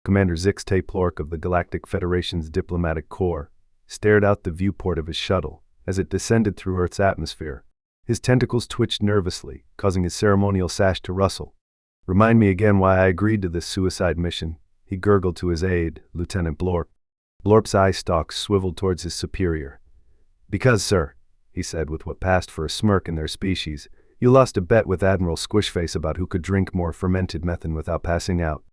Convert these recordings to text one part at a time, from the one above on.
Commander Zix Plork of the Galactic Federation's Diplomatic Corps stared out the viewport of his shuttle as it descended through Earth's atmosphere. His tentacles twitched nervously, causing his ceremonial sash to rustle. "Remind me again why I agreed to this suicide mission," he gurgled to his aide, Lieutenant Blorp. Blorp's eye stalks swiveled towards his superior. "Because, sir," he said with what passed for a smirk in their species, "you lost a bet with Admiral Squishface about who could drink more fermented methane without passing out."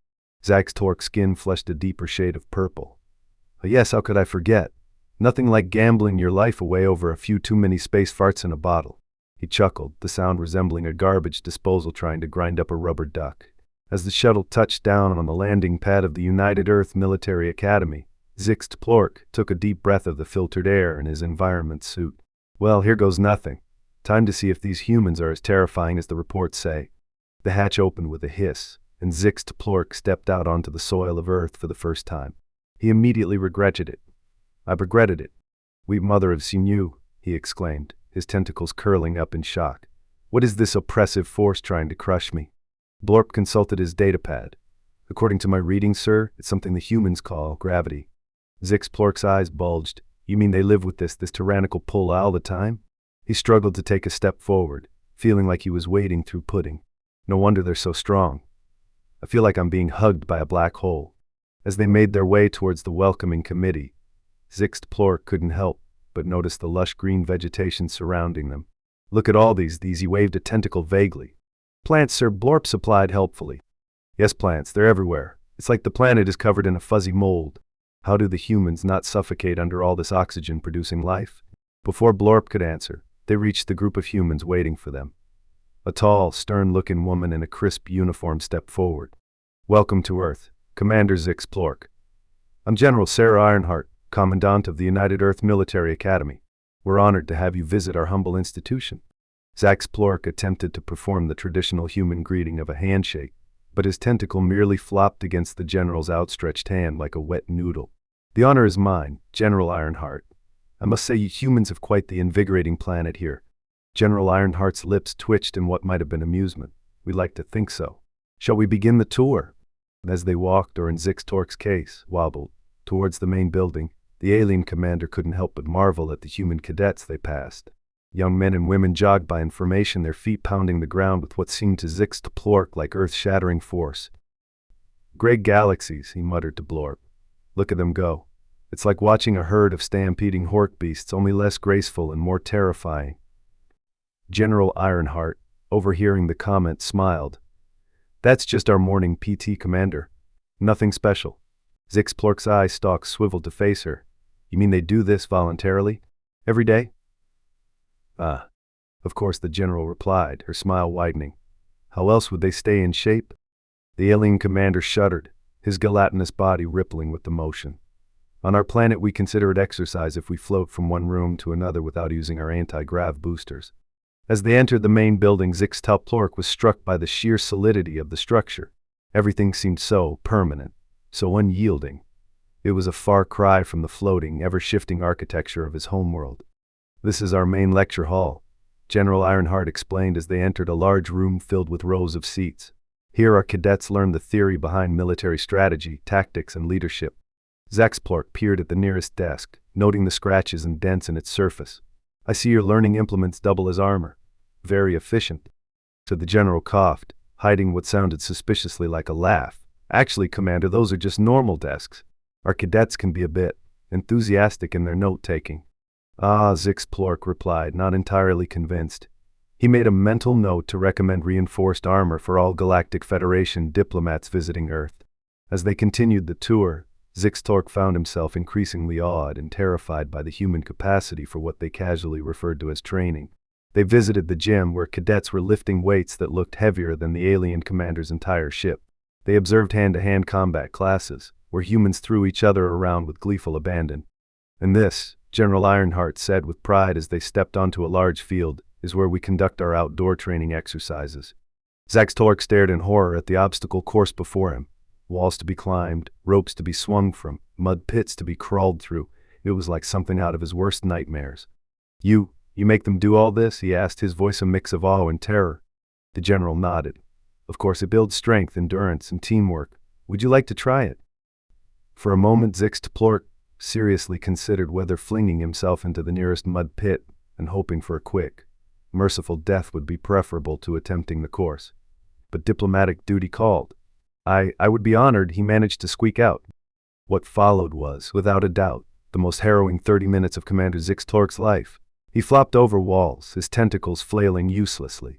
Zach's Torque's skin flushed a deeper shade of purple. "Yes, how could I forget? Nothing like gambling your life away over a few too many space farts in a bottle." He chuckled, the sound resembling a garbage disposal trying to grind up a rubber duck. As the shuttle touched down on the landing pad of the United Earth Military Academy, Zix Plork took a deep breath of the filtered air in his environment suit. "Well, here goes nothing. Time to see if these humans are as terrifying as the reports say." The hatch opened with a hiss, and Zix Plork stepped out onto the soil of Earth for the first time. He immediately regretted it. "I regretted it. We'd mother have seen you," he exclaimed, his tentacles curling up in shock. "What is this oppressive force trying to crush me?" Blorp consulted his datapad. "According to my reading, sir, it's something the humans call gravity." Zix Plork's eyes bulged. "You mean they live with this tyrannical pull all the time?" He struggled to take a step forward, feeling like he was wading through pudding. "No wonder they're so strong. I feel like I'm being hugged by a black hole." As they made their way towards the welcoming committee, Zix Plork couldn't help but notice the lush green vegetation surrounding them. "Look at all these," he waved a tentacle vaguely. "Plants, sir," Blorp supplied helpfully. "Yes, plants, they're everywhere. It's like the planet is covered in a fuzzy mold. How do the humans not suffocate under all this oxygen-producing life?" Before Blorp could answer, they reached the group of humans waiting for them. A tall, stern-looking woman in a crisp uniform stepped forward. "Welcome to Earth, Commander Zix Plork. I'm General Sarah Ironheart, Commandant of the United Earth Military Academy. We're honored to have you visit our humble institution." Zix Plork attempted to perform the traditional human greeting of a handshake, but his tentacle merely flopped against the general's outstretched hand like a wet noodle. "The honor is mine, General Ironheart. I must say you humans have quite the invigorating planet here." General Ironheart's lips twitched in what might have been amusement. "We'd like to think so. Shall we begin the tour?" As they walked, or in Zix Plork's case, wobbled, towards the main building, the alien commander couldn't help but marvel at the human cadets they passed. Young men and women jogged by in formation, their feet pounding the ground with what seemed to Zix Plork like earth-shattering force. "Great galaxies," he muttered to Blorp. "Look at them go. It's like watching a herd of stampeding horde beasts, only less graceful and more terrifying." General Ironheart, overhearing the comment, smiled. "That's just our morning PT, Commander. Nothing special." Zix Plork's eye stalks swiveled to face her. "You mean they do this voluntarily? Every day?" "Ah. Of course," the general replied, her smile widening. "How else would they stay in shape?" The alien commander shuddered, his gelatinous body rippling with the motion. "On our planet we consider it exercise if we float from one room to another without using our anti-grav boosters." As they entered the main building, Zix Plork was struck by the sheer solidity of the structure. Everything seemed so permanent, so unyielding. It was a far cry from the floating, ever-shifting architecture of his homeworld. "This is our main lecture hall," General Ironheart explained as they entered a large room filled with rows of seats. "Here our cadets learn the theory behind military strategy, tactics, and leadership." Zix Plork peered at the nearest desk, noting the scratches and dents in its surface. "I see your learning implements double as armor. Very efficient." So the general coughed, hiding what sounded suspiciously like a laugh. "Actually, Commander, those are just normal desks. Our cadets can be a bit enthusiastic in their note-taking." "Ah," Zix Plork replied, not entirely convinced. He made a mental note to recommend reinforced armor for all Galactic Federation diplomats visiting Earth. As they continued the tour, Zix Plork found himself increasingly awed and terrified by the human capacity for what they casually referred to as training. They visited the gym where cadets were lifting weights that looked heavier than the alien commander's entire ship. They observed hand-to-hand combat classes, where humans threw each other around with gleeful abandon. "And this," General Ironheart said with pride as they stepped onto a large field, "is where we conduct our outdoor training exercises." Zix Plork stared in horror at the obstacle course before him. Walls to be climbed, ropes to be swung from, mud pits to be crawled through. It was like something out of his worst nightmares. You make them do all this?" he asked, his voice a mix of awe and terror. The general nodded. "Of course, it builds strength, endurance, and teamwork. Would you like to try it?" For a moment Zixtplork seriously considered whether flinging himself into the nearest mud pit and hoping for a quick, merciful death would be preferable to attempting the course. But diplomatic duty called. I would be honored, he managed to squeak out. What followed was, without a doubt, the most harrowing 30 minutes of Commander Zixtplork's life. He flopped over walls, his tentacles flailing uselessly.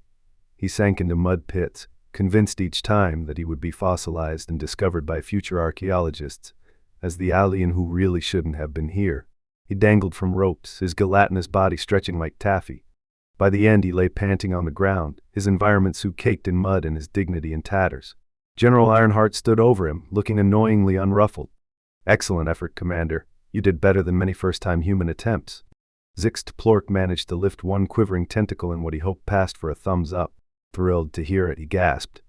He sank into mud pits, convinced each time that he would be fossilized and discovered by future archaeologists as the alien who really shouldn't have been here. He dangled from ropes, his gelatinous body stretching like taffy. By the end he lay panting on the ground, his environment suit caked in mud and his dignity in tatters. General Ironheart stood over him, looking annoyingly unruffled. Excellent effort, Commander. You did better than many first-time human attempts. Zixtplork managed to lift one quivering tentacle in what he hoped passed for a thumbs up. Thrilled to hear it, he gasped.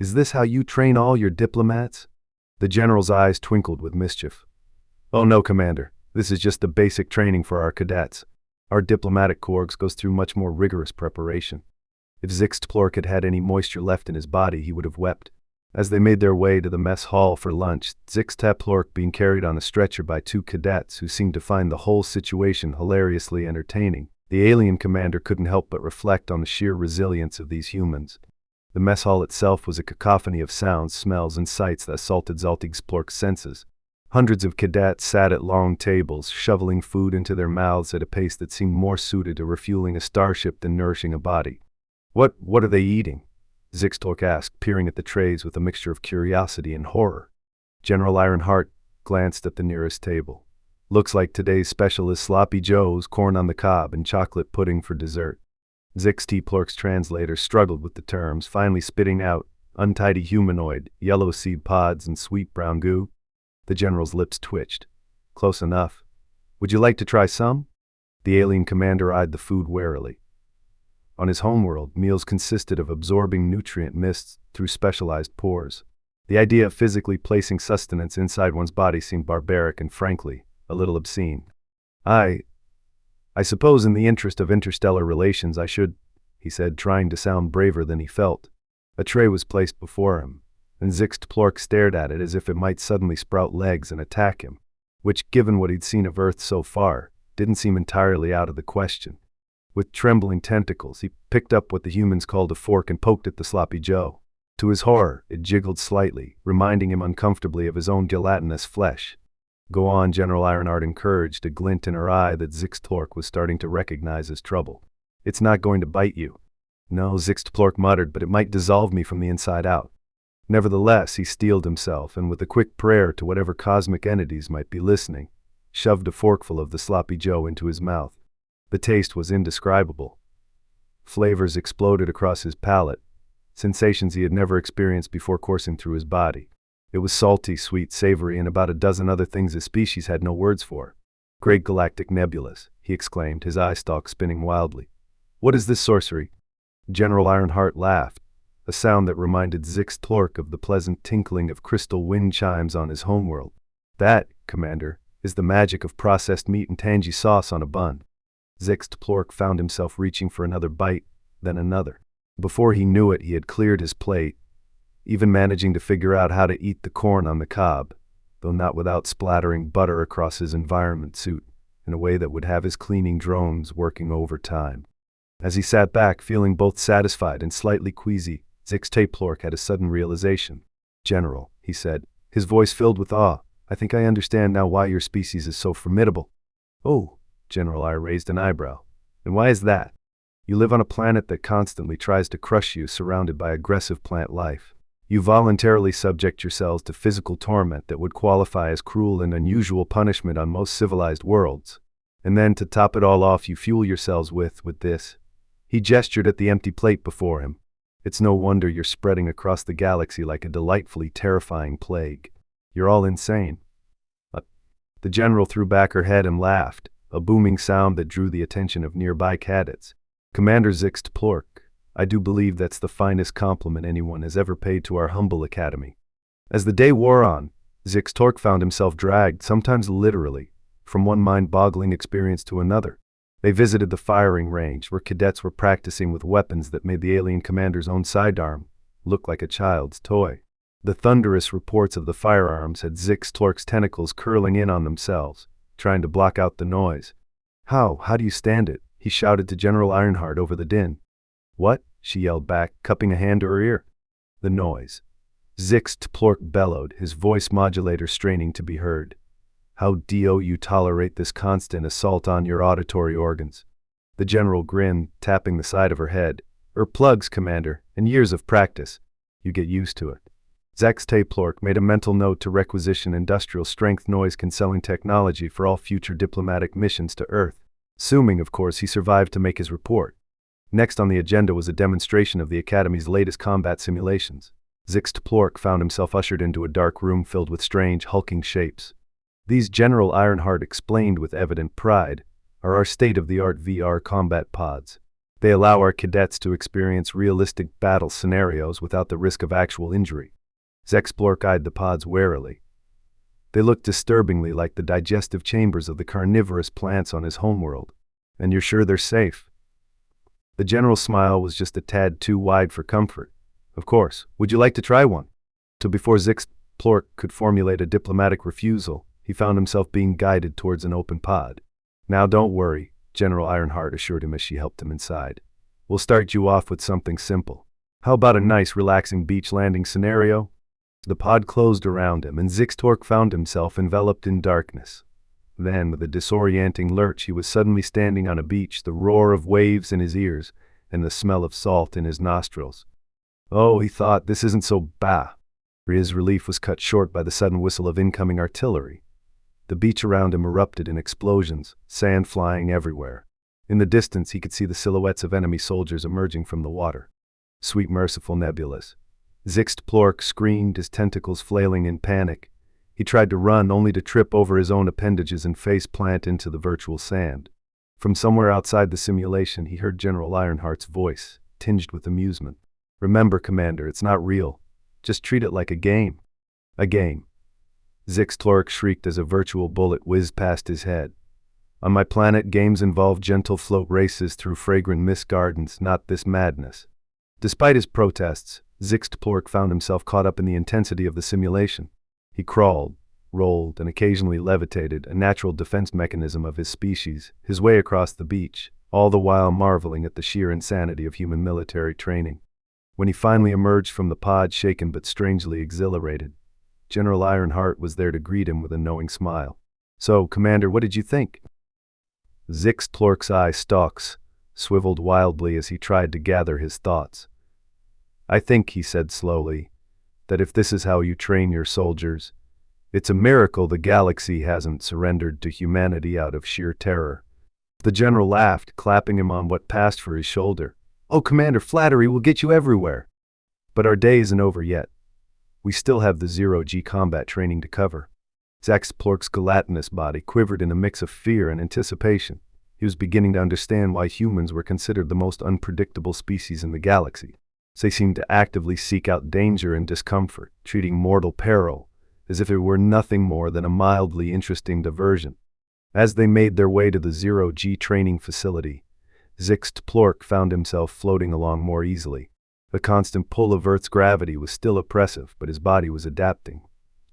Is this how you train all your diplomats? The general's eyes twinkled with mischief. Oh no, Commander. This is just the basic training for our cadets. Our diplomatic corps goes through much more rigorous preparation. If Zixtplork had had any moisture left in his body, he would have wept. As they made their way to the mess hall for lunch, Zixtplork being carried on a stretcher by two cadets who seemed to find the whole situation hilariously entertaining, the alien commander couldn't help but reflect on the sheer resilience of these humans. The mess hall itself was a cacophony of sounds, smells, and sights that assaulted Zixtplork's senses. Hundreds of cadets sat at long tables, shoveling food into their mouths at a pace that seemed more suited to refueling a starship than nourishing a body. What are they eating? Zixtplork asked, peering at the trays with a mixture of curiosity and horror. General Ironheart glanced at the nearest table. Looks like today's special is sloppy joes, corn on the cob, and chocolate pudding for dessert. Zixtplork's translator struggled with the terms, finally spitting out untidy humanoid, yellow seed pods, and sweet brown goo. The general's lips twitched. Close enough. Would you like to try some? The alien commander eyed the food warily. On his homeworld, meals consisted of absorbing nutrient mists through specialized pores. The idea of physically placing sustenance inside one's body seemed barbaric and, frankly, a little obscene. I suppose in the interest of interstellar relations I should, he said, trying to sound braver than he felt. A tray was placed before him, and Zixtplork stared at it as if it might suddenly sprout legs and attack him, which, given what he'd seen of Earth so far, didn't seem entirely out of the question. With trembling tentacles, he picked up what the humans called a fork and poked at the sloppy joe. To his horror, it jiggled slightly, reminding him uncomfortably of his own gelatinous flesh. Go on, General Ironheart encouraged, a glint in her eye that Zixtplork was starting to recognize as trouble. It's not going to bite you. No, Zixtplork muttered, but it might dissolve me from the inside out. Nevertheless, he steeled himself, and with a quick prayer to whatever cosmic entities might be listening, shoved a forkful of the sloppy joe into his mouth. The taste was indescribable. Flavors exploded across his palate, sensations he had never experienced before coursing through his body. It was salty, sweet, savory, and about a dozen other things his species had no words for. Great galactic nebulas, he exclaimed, his eye stalk spinning wildly. What is this sorcery? General Ironheart laughed, a sound that reminded Zixtplork of the pleasant tinkling of crystal wind chimes on his homeworld. That, Commander, is the magic of processed meat and tangy sauce on a bun. Zixtplork found himself reaching for another bite, then another. Before he knew it, he had cleared his plate, even managing to figure out how to eat the corn on the cob, though not without splattering butter across his environment suit in a way that would have his cleaning drones working overtime. As he sat back, feeling both satisfied and slightly queasy, Zixtplork had a sudden realization. General, he said, his voice filled with awe, I think I understand now why your species is so formidable. Oh, General I raised an eyebrow. And why is that? You live on a planet that constantly tries to crush you, surrounded by aggressive plant life. You voluntarily subject yourselves to physical torment that would qualify as cruel and unusual punishment on most civilized worlds. And then, to top it all off, you fuel yourselves with this. He gestured at the empty plate before him. It's no wonder you're spreading across the galaxy like a delightfully terrifying plague. You're all insane. The general threw back her head and laughed, a booming sound that drew the attention of nearby cadets. Commander Zixtplork, I do believe that's the finest compliment anyone has ever paid to our humble academy. As the day wore on, Zixtplork found himself dragged, sometimes literally, from one mind-boggling experience to another. They visited the firing range, where cadets were practicing with weapons that made the alien commander's own sidearm look like a child's toy. The thunderous reports of the firearms had Zix Torque's tentacles curling in on themselves, trying to block out the noise. How do you stand it?" he shouted to General Ironheart over the din. "What?" she yelled back, cupping a hand to her ear. "The noise." Zix Torque bellowed, his voice modulator straining to be heard. "How do you tolerate this constant assault on your auditory organs?" The general grinned, tapping the side of her head. "Plugs, Commander, and years of practice. You get used to it." Zix Torque made a mental note to requisition industrial-strength noise-canceling technology for all future diplomatic missions to Earth, assuming, of course, he survived to make his report. Next on the agenda was a demonstration of the Academy's latest combat simulations. Zix Torque found himself ushered into a dark room filled with strange, hulking shapes. "These," General Ironheart explained with evident pride, "are our state-of-the-art VR combat pods. They allow our cadets to experience realistic battle scenarios without the risk of actual injury." Zix Torque eyed the pods warily. They looked disturbingly like the digestive chambers of the carnivorous plants on his homeworld. "And you're sure they're safe?" The general's smile was just a tad too wide for comfort. "Of course. Would you like to try one?" So before Zix Torque could formulate a diplomatic refusal, he found himself being guided towards an open pod. "Now don't worry," General Ironheart assured him as she helped him inside. "We'll start you off with something simple. How about a nice, relaxing beach landing scenario?" The pod closed around him, and Zix Torque found himself enveloped in darkness. Then, with a disorienting lurch, he was suddenly standing on a beach, the roar of waves in his ears, and the smell of salt in his nostrils. "Oh," he thought, "this isn't so bad." His relief was cut short by the sudden whistle of incoming artillery. The beach around him erupted in explosions, sand flying everywhere. In the distance, he could see the silhouettes of enemy soldiers emerging from the water. Sweet merciful nebulas. Zix Torque screamed, his tentacles flailing in panic. He tried to run, only to trip over his own appendages and face plant into the virtual sand. From somewhere outside the simulation, he heard General Ironheart's voice, tinged with amusement. "Remember, Commander, it's not real. Just treat it like a game." "A game?" Zix Torque shrieked as a virtual bullet whizzed past his head. "On my planet, games involve gentle float races through fragrant mist gardens, not this madness." Despite his protests, Zix Torque found himself caught up in the intensity of the simulation. He crawled, rolled, and occasionally levitated, a natural defense mechanism of his species, his way across the beach, all the while marveling at the sheer insanity of human military training. When he finally emerged from the pod, shaken but strangely exhilarated, General Ironheart was there to greet him with a knowing smile. "So, Commander, what did you think?" Zix Torque's eye stalks swiveled wildly as he tried to gather his thoughts. "I think," he said slowly, "that if this is how you train your soldiers, it's a miracle the galaxy hasn't surrendered to humanity out of sheer terror." The general laughed, clapping him on what passed for his shoulder. "Oh, Commander, flattery will get you everywhere." "But our day isn't over yet. We still have the zero-G combat training to cover." Zix Torque's gelatinous body quivered in a mix of fear and anticipation. He was beginning to understand why humans were considered the most unpredictable species in the galaxy. They seemed to actively seek out danger and discomfort, treating mortal peril as if it were nothing more than a mildly interesting diversion. As they made their way to the zero-G training facility, Zix Torque found himself floating along more easily. The constant pull of Earth's gravity was still oppressive, but his body was adapting,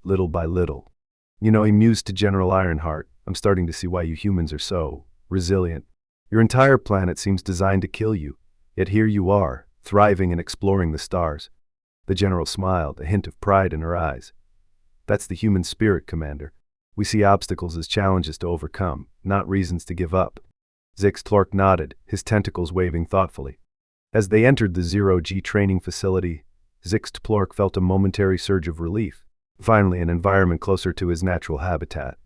little by little. "You know," he mused to General Ironheart, "I'm starting to see why you humans are so resilient. Your entire planet seems designed to kill you, yet here you are, thriving and exploring the stars." The general smiled, a hint of pride in her eyes. "That's the human spirit, Commander. We see obstacles as challenges to overcome, not reasons to give up." Zix Torque nodded, his tentacles waving thoughtfully. As they entered the zero-G training facility, Zix Torque felt a momentary surge of relief. Finally, an environment closer to his natural habitat.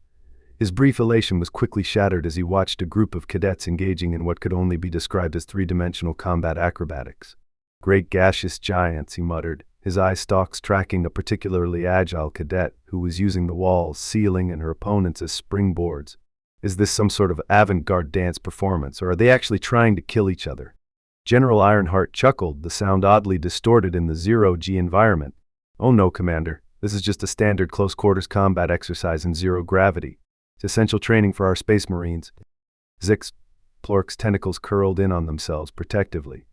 His brief elation was quickly shattered as he watched a group of cadets engaging in what could only be described as three-dimensional combat acrobatics. "Great gaseous giants," he muttered, his eye stalks tracking a particularly agile cadet who was using the walls, ceiling, and her opponents as springboards. "Is this some sort of avant-garde dance performance, or are they actually trying to kill each other?" General Ironheart chuckled, the sound oddly distorted in the zero-G environment. "Oh no, Commander. This is just a standard close-quarters combat exercise in zero gravity. It's essential training for our space marines." Zix Torque's tentacles curled in on themselves protectively.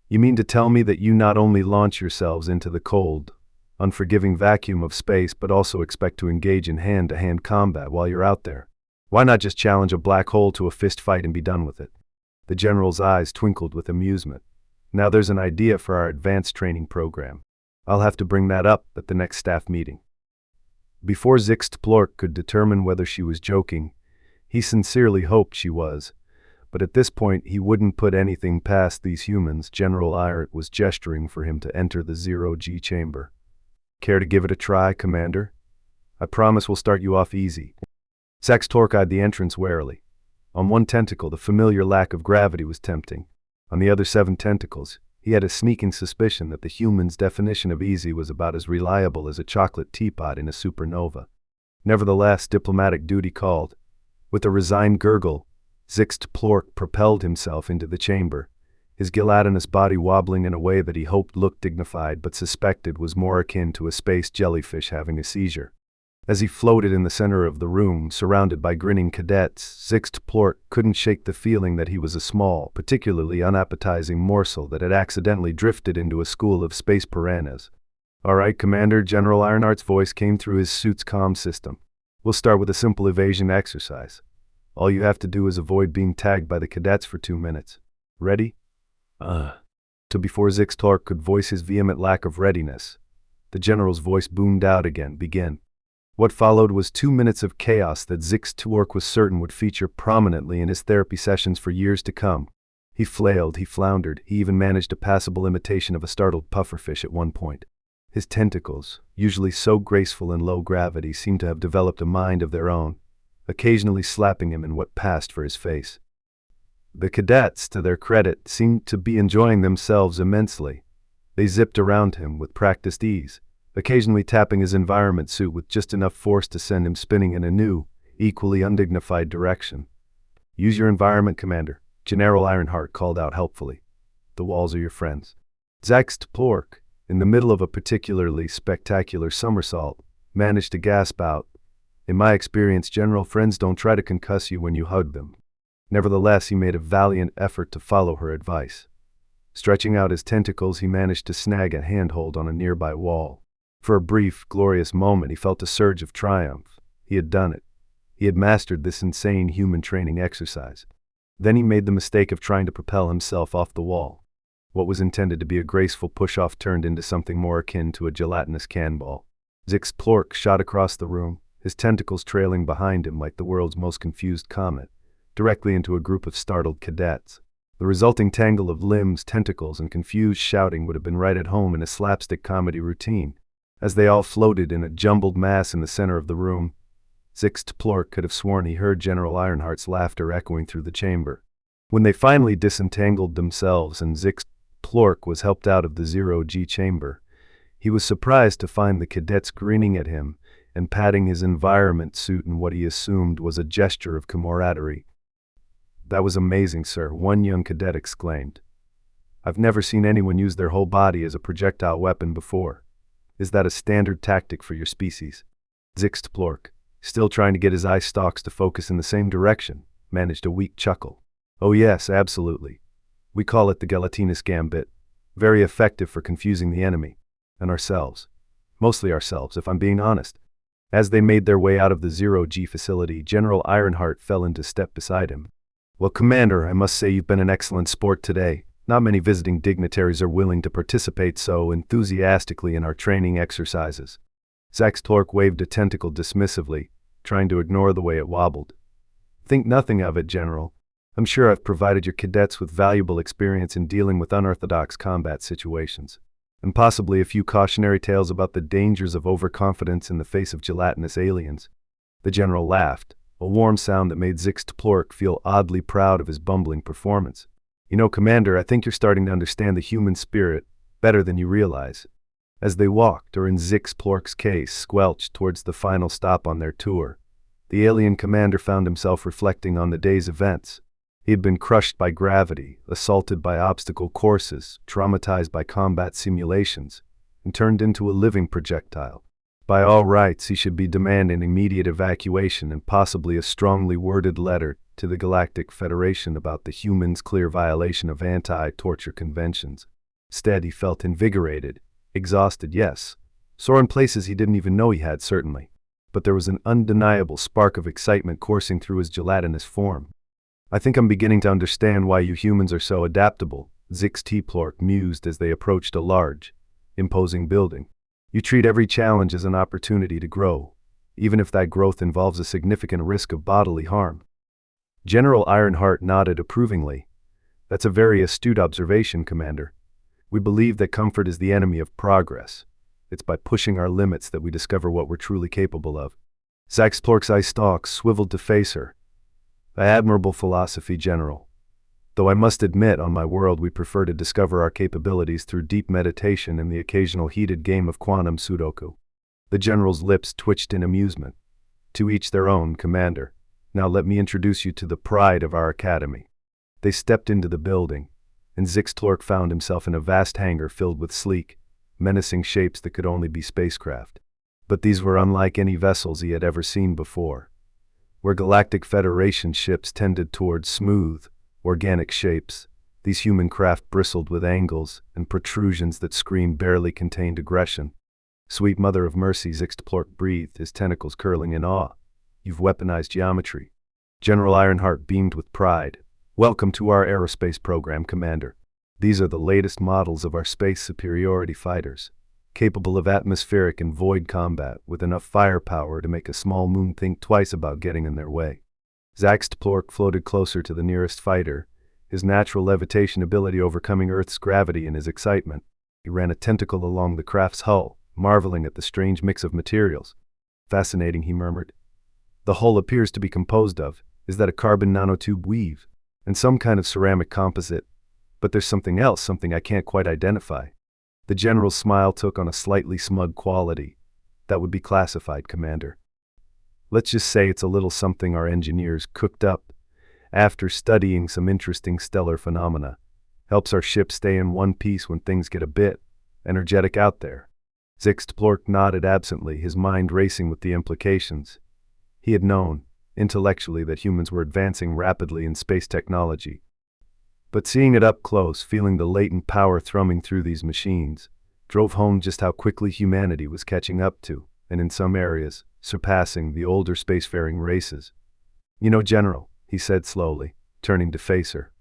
"You mean to tell me that you not only launch yourselves into the cold, unforgiving vacuum of space, but also expect to engage in hand-to-hand combat while you're out there. Why not just challenge a black hole to a fist fight and be done with it? The general's eyes twinkled with amusement. Now there's an idea for our advanced training program. I'll have to bring that up at the next staff meeting. Before Zixt Plork could determine whether she was joking, he sincerely hoped she was. But at this point, he wouldn't put anything past these humans. General Irant was gesturing for him to enter the zero-G chamber. Care to give it a try, Commander? I promise we'll start you off easy. Zax Torque eyed the entrance warily. On one tentacle, the familiar lack of gravity was tempting. On the other 7 tentacles, he had a sneaking suspicion that the human's definition of easy was about as reliable as a chocolate teapot in a supernova. Nevertheless, diplomatic duty called. With a resigned gurgle, Zixt Plork propelled himself into the chamber, his gelatinous body wobbling in a way that he hoped looked dignified but suspected was more akin to a space jellyfish having a seizure. As he floated in the center of the room, surrounded by grinning cadets, Zixt Plork couldn't shake the feeling that he was a small, particularly unappetizing morsel that had accidentally drifted into a school of space piranhas. "All right, Commander," General Ironheart's voice came through his suit's comm system. "We'll start with a simple evasion exercise. All you have to do is avoid being tagged by the cadets for 2 minutes. Ready?" To before Zixt Plork could voice his vehement lack of readiness, the general's voice boomed out again. "Begin." What followed was 2 minutes of chaos that Zixt Plork was certain would feature prominently in his therapy sessions for years to come. He flailed, he floundered, he even managed a passable imitation of a startled pufferfish at one point. His tentacles, usually so graceful in low gravity, seemed to have developed a mind of their own, occasionally slapping him in what passed for his face. The cadets, to their credit, seemed to be enjoying themselves immensely. They zipped around him with practiced ease, occasionally tapping his environment suit with just enough force to send him spinning in a new, equally undignified direction. "Use your environment, Commander," General Ironheart called out helpfully. "The walls are your friends." Zixt Plork, in the middle of a particularly spectacular somersault, managed to gasp out, "In my experience, General, friends don't try to concuss you when you hug them." Nevertheless, he made a valiant effort to follow her advice. Stretching out his tentacles, he managed to snag a handhold on a nearby wall. For a brief, glorious moment, he felt a surge of triumph. He had done it. He had mastered this insane human training exercise. Then he made the mistake of trying to propel himself off the wall. What was intended to be a graceful push-off turned into something more akin to a gelatinous cannonball. Zixt Plork shot across the room, his tentacles trailing behind him like the world's most confused comet, directly into a group of startled cadets. The resulting tangle of limbs, tentacles, and confused shouting would have been right at home in a slapstick comedy routine. As they all floated in a jumbled mass in the center of the room, Zixt Plork could have sworn he heard General Ironheart's laughter echoing through the chamber. When they finally disentangled themselves and Zixt Plork was helped out of the zero-G chamber, he was surprised to find the cadets grinning at him and patting his environment suit in what he assumed was a gesture of camaraderie. "That was amazing, sir," one young cadet exclaimed. "I've never seen anyone use their whole body as a projectile weapon before. Is that a standard tactic for your species?" Zixt Plork, still trying to get his eye stalks to focus in the same direction, managed a weak chuckle. "Oh yes, absolutely. We call it the gelatinous gambit. Very effective for confusing the enemy. And ourselves. Mostly ourselves, if I'm being honest." As they made their way out of the zero-G facility, General Ironheart fell into step beside him. "Well, Commander, I must say you've been an excellent sport today. Not many visiting dignitaries are willing to participate so enthusiastically in our training exercises." Zixt Plork waved a tentacle dismissively, trying to ignore the way it wobbled. "Think nothing of it, General. I'm sure I've provided your cadets with valuable experience in dealing with unorthodox combat situations, and possibly a few cautionary tales about the dangers of overconfidence in the face of gelatinous aliens." The general laughed, a warm sound that made Zixt Plork feel oddly proud of his bumbling performance. "You know, Commander, I think you're starting to understand the human spirit better than you realize." As they walked, or in Zixt Plork's case, squelched towards the final stop on their tour, the alien commander found himself reflecting on the day's events. He had been crushed by gravity, assaulted by obstacle courses, traumatized by combat simulations, and turned into a living projectile. By all rights, he should be demanding immediate evacuation and possibly a strongly worded letter to the Galactic Federation about the humans' clear violation of anti-torture conventions. Instead, he felt invigorated, exhausted, yes, Sore in places he didn't even know he had, certainly. But there was an undeniable spark of excitement coursing through his gelatinous form. "I think I'm beginning to understand why you humans are so adaptable," Plork mused as they approached a large, imposing building. "You treat every challenge as an opportunity to grow, even if that growth involves a significant risk of bodily harm." General Ironheart nodded approvingly. "That's a very astute observation, Commander. We believe that comfort is the enemy of progress. It's by pushing our limits that we discover what we're truly capable of." Plork's eye stalks swiveled to face her. "Admirable philosophy, General. Though I must admit, on my world we prefer to discover our capabilities through deep meditation and the occasional heated game of quantum Sudoku." The General's lips twitched in amusement. "To each their own, Commander. Now let me introduce you to the pride of our academy." They stepped into the building, and Plork found himself in a vast hangar filled with sleek, menacing shapes that could only be spacecraft. But these were unlike any vessels he had ever seen before. Where Galactic Federation ships tended towards smooth, organic shapes, these human craft bristled with angles and protrusions that screamed barely contained aggression. "Sweet mother of mercy," Plork breathed, his tentacles curling in awe. "You've weaponized geometry." General Ironheart beamed with pride. "Welcome to our aerospace program, Commander. These are the latest models of our space superiority fighters, capable of atmospheric and void combat with enough firepower to make a small moon think twice about getting in their way." Plork floated closer to the nearest fighter, his natural levitation ability overcoming Earth's gravity in his excitement. He ran a tentacle along the craft's hull, marveling at the strange mix of materials. "Fascinating," he murmured. "The hull appears to be composed of, is that a carbon nanotube weave? And some kind of ceramic composite? But there's something else, something I can't quite identify." The General's smile took on a slightly smug quality. "That would be classified, Commander. Let's just say it's a little something our engineers cooked up after studying some interesting stellar phenomena. Helps our ship stay in one piece when things get a bit energetic out there." Plork nodded absently, his mind racing with the implications. He had known, intellectually, that humans were advancing rapidly in space technology. But seeing it up close, feeling the latent power thrumming through these machines, drove home just how quickly humanity was catching up to, and in some areas, surpassing the older spacefaring races. "You know, General," he said slowly, turning to face her,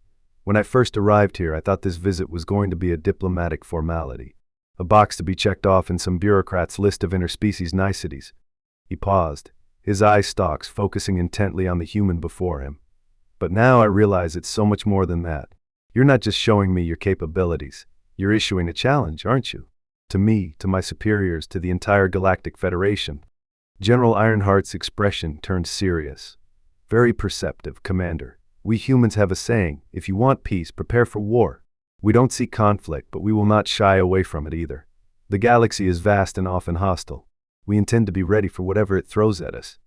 "when I first arrived here, I thought this visit was going to be a diplomatic formality, a box to be checked off in some bureaucrat's list of interspecies niceties." He paused, his eye stalks focusing intently on the human before him. "But now I realize it's so much more than that. You're not just showing me your capabilities, you're issuing a challenge, aren't you? To me, to my superiors, to the entire Galactic Federation." General Ironheart's expression turned serious. "Very perceptive, Commander. We humans have a saying, if you want peace, prepare for war. We don't seek conflict, but we will not shy away from it either. The galaxy is vast and often hostile. We intend to be ready for whatever it throws at us."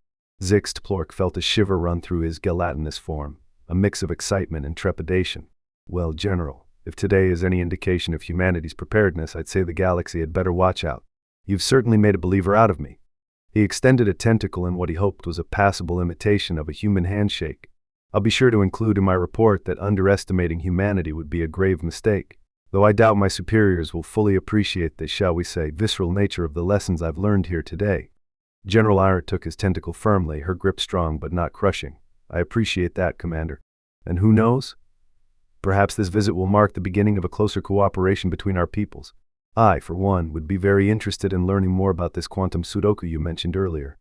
Plork felt a shiver run through his gelatinous form, a mix of excitement and trepidation. "Well, General, if today is any indication of humanity's preparedness, I'd say the galaxy had better watch out. You've certainly made a believer out of me." He extended a tentacle in what he hoped was a passable imitation of a human handshake. "I'll be sure to include in my report that underestimating humanity would be a grave mistake, though I doubt my superiors will fully appreciate the, shall we say, visceral nature of the lessons I've learned here today." General Ironheart took his tentacle firmly, her grip strong but not crushing. "I appreciate that, Commander. And who knows? Perhaps this visit will mark the beginning of a closer cooperation between our peoples. I, for one, would be very interested in learning more about this quantum Sudoku you mentioned earlier."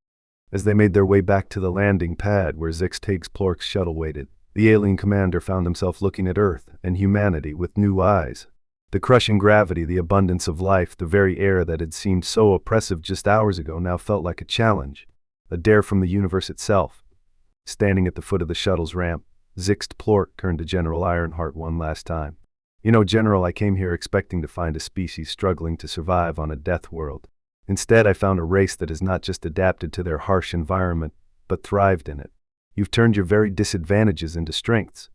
As they made their way back to the landing pad where Plork's shuttle waited, the alien commander found himself looking at Earth and humanity with new eyes. The crushing gravity, the abundance of life, the very air that had seemed so oppressive just hours ago now felt like a challenge, a dare from the universe itself. Standing at the foot of the shuttle's ramp, Plork turned to General Ironheart one last time. "You know, General, I came here expecting to find a species struggling to survive on a death world. Instead, I found a race that has not just adapted to their harsh environment, but thrived in it. You've turned your very disadvantages into strengths."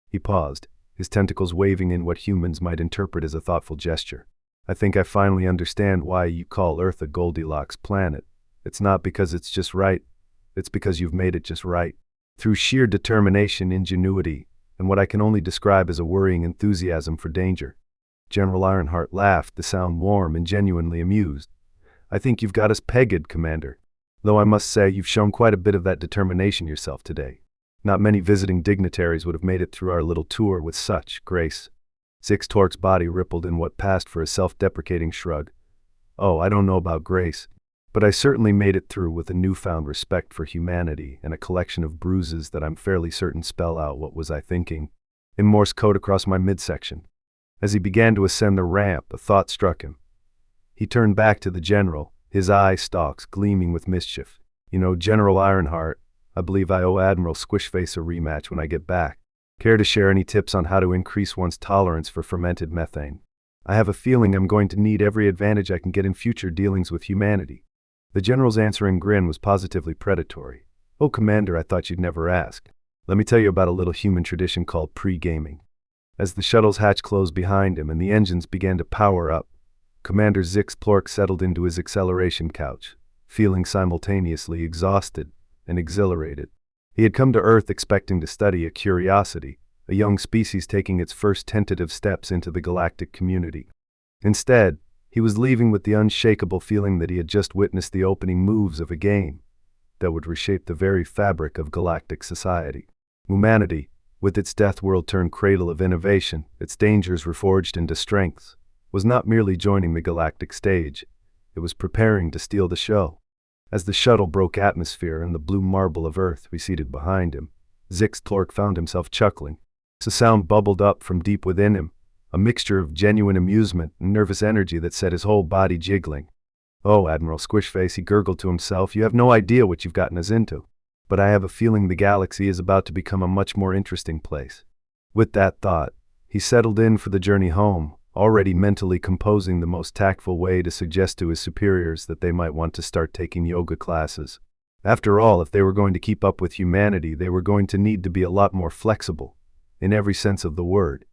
He paused, his tentacles waving in what humans might interpret as a thoughtful gesture. "I think I finally understand why you call Earth a Goldilocks planet. It's not because it's just right, it's because you've made it just right. Through sheer determination, ingenuity, and what I can only describe as a worrying enthusiasm for danger." General Ironheart laughed, the sound warm and genuinely amused. I think you've got us pegged, Commander. Though I must say you've shown quite a bit of that determination yourself today. Not many visiting dignitaries would have made it through our little tour with such grace. Zix Torque's body rippled in what passed for a self-deprecating shrug. Oh, I don't know about grace, but I certainly made it through with a newfound respect for humanity and a collection of bruises that I'm fairly certain spell out what was I thinking, in Morse code across my midsection. As he began to ascend the ramp, a thought struck him. He turned back to the general, his eye stalks gleaming with mischief. You know, General Ironheart, I believe I owe Admiral Squishface a rematch when I get back. Care to share any tips on how to increase one's tolerance for fermented methane? I have a feeling I'm going to need every advantage I can get in future dealings with humanity. The general's answering grin was positively predatory. Oh, Commander, I thought you'd never ask. Let me tell you about a little human tradition called pre-gaming. As the shuttle's hatch closed behind him and the engines began to power up, Commander Zix Torque settled into his acceleration couch, feeling simultaneously exhausted and exhilarated. He had come to Earth expecting to study a curiosity, a young species taking its first tentative steps into the galactic community. Instead, he was leaving with the unshakable feeling that he had just witnessed the opening moves of a game that would reshape the very fabric of galactic society. Humanity, with its Deathworld turned cradle of innovation, its dangers reforged into strengths, was not merely joining the galactic stage, it was preparing to steal the show. As the shuttle broke atmosphere and the blue marble of Earth receded behind him, Zix Torque found himself chuckling. A sound bubbled up from deep within him, a mixture of genuine amusement and nervous energy that set his whole body jiggling. Oh, Admiral Squishface, he gurgled to himself, you have no idea what you've gotten us into. But I have a feeling the galaxy is about to become a much more interesting place. With that thought, he settled in for the journey home, already mentally composing the most tactful way to suggest to his superiors that they might want to start taking yoga classes. After all, if they were going to keep up with humanity, they were going to need to be a lot more flexible, in every sense of the word.